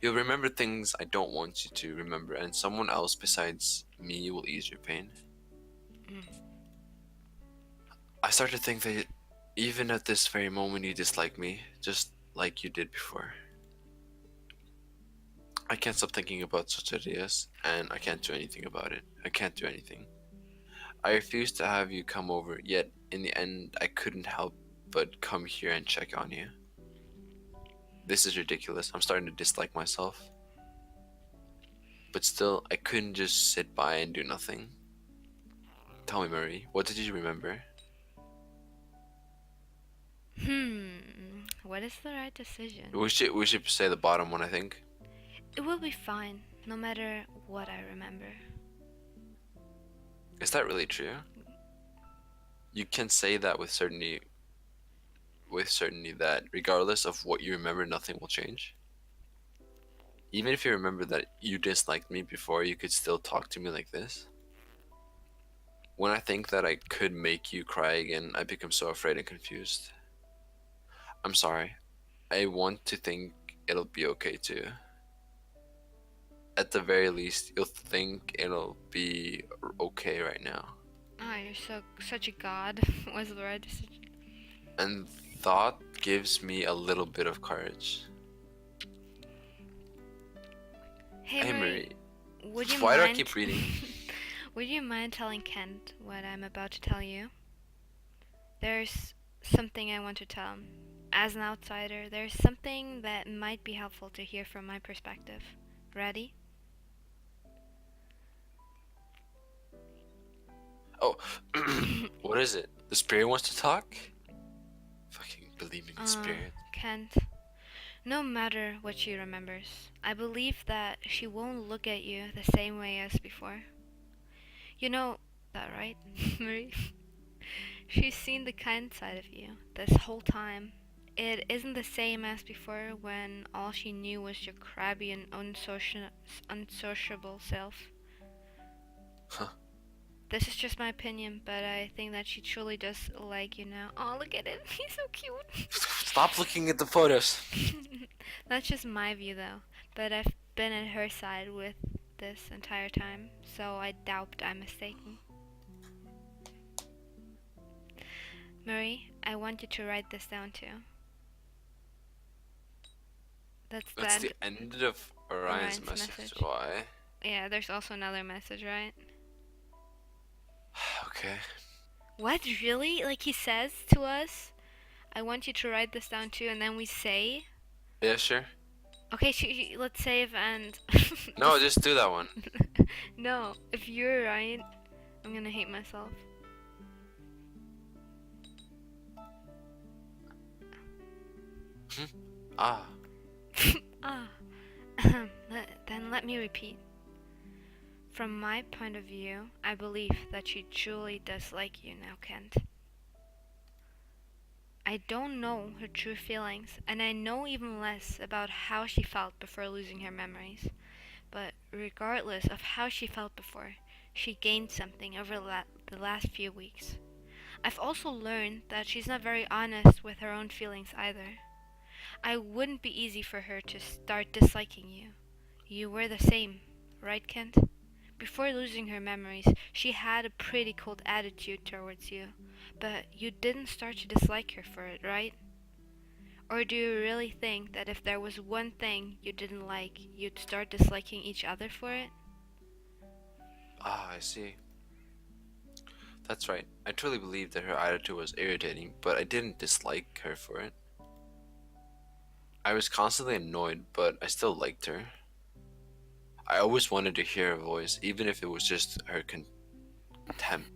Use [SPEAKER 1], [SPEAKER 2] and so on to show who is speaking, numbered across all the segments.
[SPEAKER 1] You'll remember things I don't want you to remember, and someone else besides me will ease your pain.
[SPEAKER 2] Mm.
[SPEAKER 1] I start to think that even at this very moment you dislike me, just like you did before. I can't stop thinking about such ideas, and I can't do anything about it. I can't do anything. I refuse to have you come over, yet in the end, I couldn't help but come here and check on you. This is ridiculous. I'm starting to dislike myself. But still, I couldn't just sit by and do nothing. Tell me, Marie, what did you remember?
[SPEAKER 2] What is the right decision?
[SPEAKER 1] We should say the bottom one, I think.
[SPEAKER 2] It will be fine, no matter what I remember.
[SPEAKER 1] Is that really true? You can say that with certainty that regardless of what you remember, nothing will change. Even if you remember that you disliked me before, you could still talk to me like this. When I think that I could make you cry again, I become so afraid and confused. I'm sorry. I want to think it'll be okay too. At the very least, you'll think it'll be okay right now.
[SPEAKER 2] Ah, you're such a god. Was the right decision?
[SPEAKER 1] And thought gives me a little bit of courage.
[SPEAKER 2] Hey
[SPEAKER 1] Hey
[SPEAKER 2] Marie,
[SPEAKER 1] Marie,
[SPEAKER 2] would you
[SPEAKER 1] why do I
[SPEAKER 2] mind?
[SPEAKER 1] keep reading?
[SPEAKER 2] Would you mind telling Kent what I'm about to tell you? There's something I want to tell him. As an outsider, there's something that might be helpful to hear from my perspective. Ready?
[SPEAKER 1] Oh, what is it? The spirit wants to talk? Fucking believing in spirit.
[SPEAKER 2] Kent, no matter what she remembers, I believe that she won't look at you the same way as before. You know that, right, Marie? She's seen the kind side of you this whole time. It isn't the same as before when all she knew was your crabby and unsociable self.
[SPEAKER 1] Huh.
[SPEAKER 2] This is just my opinion, but I think that she truly does like you now. Oh, look at him. He's so cute.
[SPEAKER 1] Stop looking at the photos.
[SPEAKER 2] That's just my view, though. But I've been at her side with this entire time, so I doubt I'm mistaken. Marie, I want you to write this down too. That's the
[SPEAKER 1] That's
[SPEAKER 2] end.
[SPEAKER 1] the end of Orion's
[SPEAKER 2] Orion's
[SPEAKER 1] message.
[SPEAKER 2] message.
[SPEAKER 1] Why?
[SPEAKER 2] Yeah, there's also another message, right?
[SPEAKER 1] Okay.
[SPEAKER 2] What, really? Like he says to us, I want you to write this down too, and then we say,
[SPEAKER 1] Yeah, sure.
[SPEAKER 2] okay, let's save and.
[SPEAKER 1] No, just do that one.
[SPEAKER 2] No, if you're right, I'm gonna hate myself.
[SPEAKER 1] Ah.
[SPEAKER 2] Ah. Then let me repeat. From my point of view, I believe that she truly does like you now, Kent. I don't know her true feelings, and I know even less about how she felt before losing her memories. But regardless of how she felt before, she gained something over the last few weeks. I've also learned that she's not very honest with her own feelings either. I wouldn't be easy for her to start disliking you. You were the same, right, Kent? Before losing her memories, she had a pretty cold attitude towards you, but you didn't start to dislike her for it, right? Or do you really think that if there was one thing you didn't like, you'd start disliking each other for it?
[SPEAKER 1] Ah, I see. That's right. I truly believe that her attitude was irritating, but I didn't dislike her for it. I was constantly annoyed, but I still liked her. I always wanted to hear her voice, even if it was just her contempt.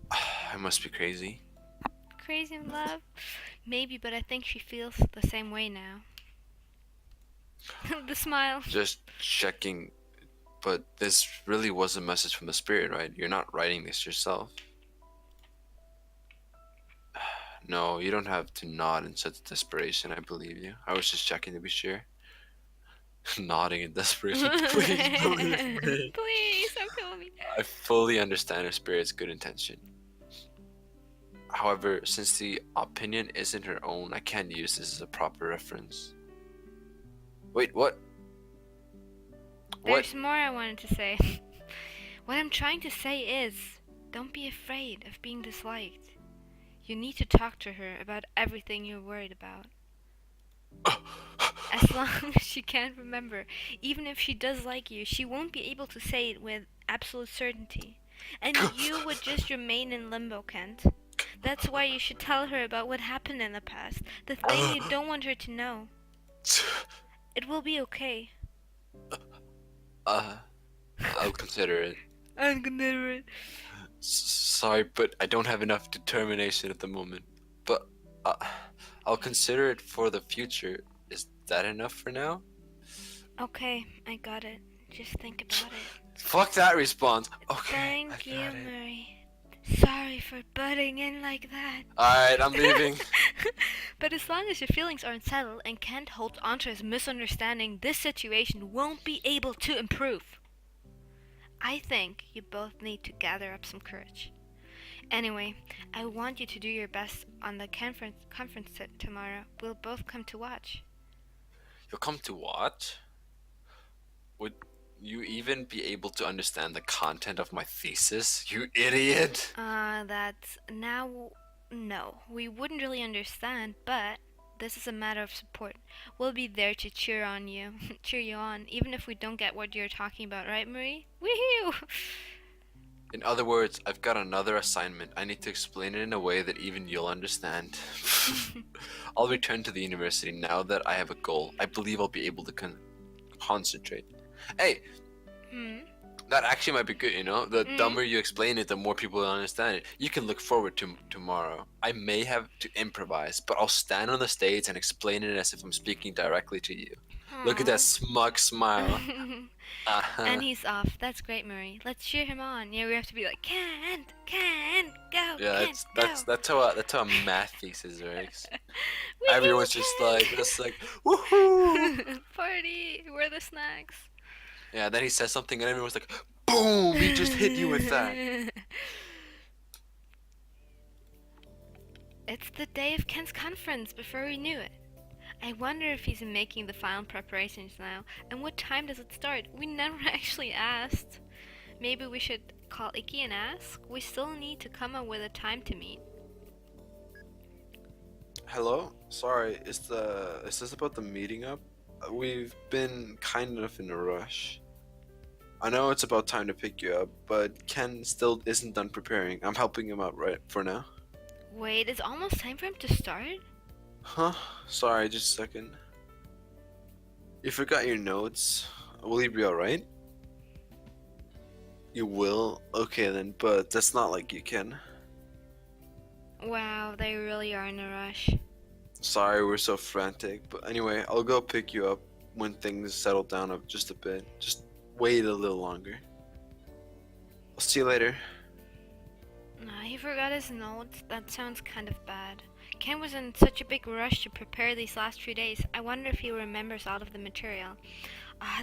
[SPEAKER 1] I must be crazy.
[SPEAKER 2] Crazy in love? Maybe, but I think she feels the same way now. The smile.
[SPEAKER 1] Just checking, but this really was a message from the spirit, right? You're not writing this yourself. No, you don't have to nod in such desperation. I believe you. I was just checking to be sure. Nodding in desperation. Please believe me.
[SPEAKER 2] Please, don't kill me.
[SPEAKER 1] I fully understand her spirit's good intention. However, since the opinion isn't her own, I can't use this as a proper reference. Wait, what? What?
[SPEAKER 2] There's more I wanted to say. What I'm trying to say is, don't be afraid of being disliked. You need to talk to her about everything you're worried about. As long as she can't remember, even if she does like you, she won't be able to say it with absolute certainty. And you would just remain in limbo, Kent. That's why you should tell her about what happened in the past, the thing you don't want her to know. It will be okay.
[SPEAKER 1] uh, I'll consider it.
[SPEAKER 2] I'm gonna.
[SPEAKER 1] Sorry, but I don't have enough determination at the moment. But uh, I'll consider it for the future. Is that enough for now?
[SPEAKER 2] Okay, I got it. Just think about it.
[SPEAKER 1] Fuck that response. Okay,
[SPEAKER 2] Thank
[SPEAKER 1] I
[SPEAKER 2] you,
[SPEAKER 1] got it.
[SPEAKER 2] Murray. Sorry for butting in like that.
[SPEAKER 1] Alright, I'm leaving.
[SPEAKER 2] But as long as your feelings aren't settled and Kent holds onto his misunderstanding, this situation won't be able to improve. I think you both need to gather up some courage. Anyway, I want you to do your best on the conference tomorrow. We'll both come to watch.
[SPEAKER 1] You'll come to watch? Would you even be able to understand the content of my thesis, you idiot?
[SPEAKER 2] That's now. No, we wouldn't really understand, but this is a matter of support. We'll be there to cheer on you, cheer you on, even if we don't get what you're talking about, right, Marie? Woohoo!
[SPEAKER 1] In other words, I've got another assignment. I need to explain it in a way that even you'll understand. I'll return to the university now that I have a goal. I believe I'll be able to concentrate. Hey, that actually might be good, you know? The dumber you explain it, the more people will understand it. You can look forward to tomorrow. I may have to improvise, but I'll stand on the stage and explain it as if I'm speaking directly to you. Look at that smug smile.
[SPEAKER 2] And he's off. That's great, Murray. Let's cheer him on. Yeah, we have to be like, Kent, go,
[SPEAKER 1] Yeah,
[SPEAKER 2] Kent,
[SPEAKER 1] that's how a math thesis works.
[SPEAKER 2] Woohoo,
[SPEAKER 1] Everyone's just
[SPEAKER 2] Kent!
[SPEAKER 1] like woohoo.
[SPEAKER 2] Party! Where are the snacks?
[SPEAKER 1] Yeah, then he says something and everyone's like, boom! He just hit you with that.
[SPEAKER 2] It's the day of Kent's conference before we knew it. I wonder if he's making the final preparations now, and what time does it start? We never actually asked. Maybe we should call Icky and ask? We still need to come up with a time to meet.
[SPEAKER 1] Hello? Sorry, is this about the meeting up? We've been kind of in a rush. I know it's about time to pick you up, but Ken still isn't done preparing. I'm helping him out right for now.
[SPEAKER 2] Wait, it's almost time for him to start?
[SPEAKER 1] Huh? Sorry, just a second. You forgot your notes. Will you be alright? You will? Okay then, but that's not like you can.
[SPEAKER 2] Wow, they really are in a rush.
[SPEAKER 1] Sorry, we're so frantic. But anyway, I'll go pick you up when things settle down just a bit. Just wait a little longer. I'll see you later.
[SPEAKER 2] He forgot his notes. That sounds kind of bad. Ken was in such a big rush to prepare these last 2 days. I wonder if he remembers all of the material.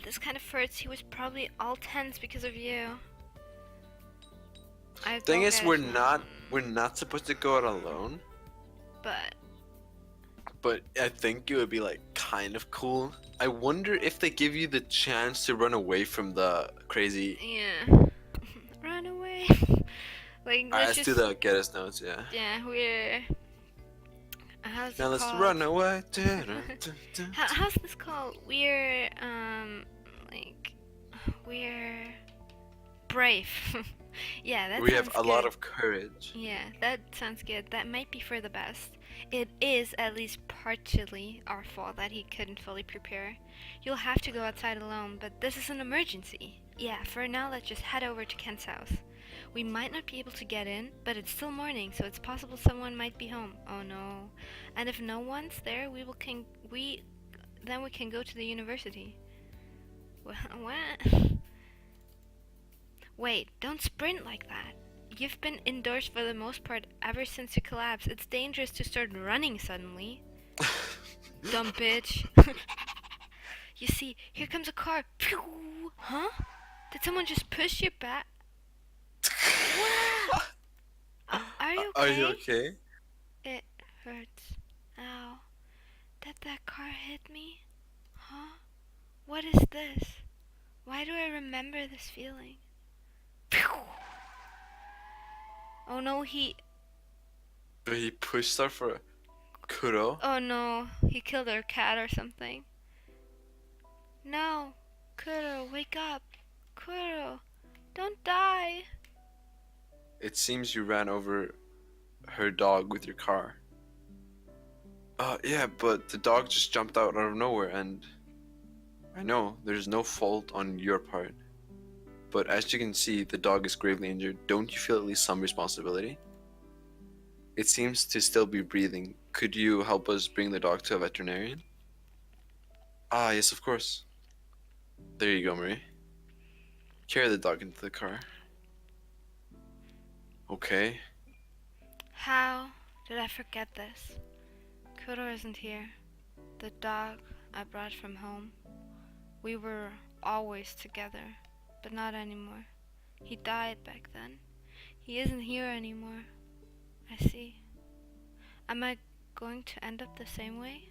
[SPEAKER 2] This kind of hurts. He was probably all tense because of you.
[SPEAKER 1] Thing is, we're not supposed to go out alone. But I think it would be like kind of cool. I wonder if they give you the chance to run away from the crazy.
[SPEAKER 2] Yeah. Run away. Like,
[SPEAKER 1] let's do the get us notes, yeah.
[SPEAKER 2] Yeah, we're. How's
[SPEAKER 1] now
[SPEAKER 2] it
[SPEAKER 1] let's
[SPEAKER 2] called?
[SPEAKER 1] run away.
[SPEAKER 2] How's this called? We're we're brave. Yeah, that
[SPEAKER 1] we
[SPEAKER 2] sounds
[SPEAKER 1] have a
[SPEAKER 2] good.
[SPEAKER 1] lot of courage.
[SPEAKER 2] Yeah, that sounds good. That might be for the best. It is at least partially our fault that he couldn't fully prepare. You'll have to go outside alone, but this is an emergency. Yeah, for now let's just head over to Kent's house. We might not be able to get in, but it's still morning, so it's possible someone might be home. Oh no. And if no one's there, then we can go to the university. What? Wait, don't sprint like that. You've been indoors for the most part ever since you collapsed. It's dangerous to start running suddenly. Dumb bitch. You see, here comes a car. Phew! Huh? Did someone just push your back? Are you okay?
[SPEAKER 1] Are you okay?
[SPEAKER 2] It hurts. Ow. Did that car hit me? Huh? What is this? Why do I remember this feeling? Oh no,
[SPEAKER 1] But he pushed her for Kuro.
[SPEAKER 2] oh no, he killed our cat or something. No, Kuro, wake up. Kuro, don't die.
[SPEAKER 1] It seems you ran over her dog with your car. Yeah, but the dog just jumped out of nowhere, and I know there's no fault on your part. But as you can see, the dog is gravely injured. Don't you feel at least some responsibility? It seems to still be breathing. Could you help us bring the dog to a veterinarian? Ah, yes, of course. There you go, Marie. Carry the dog into the car. Okay.
[SPEAKER 2] How did I forget this? Kuro isn't here. The dog I brought from home. We were always together, but not anymore. He died back then. He isn't here anymore. I see. Am I going to end up the same way?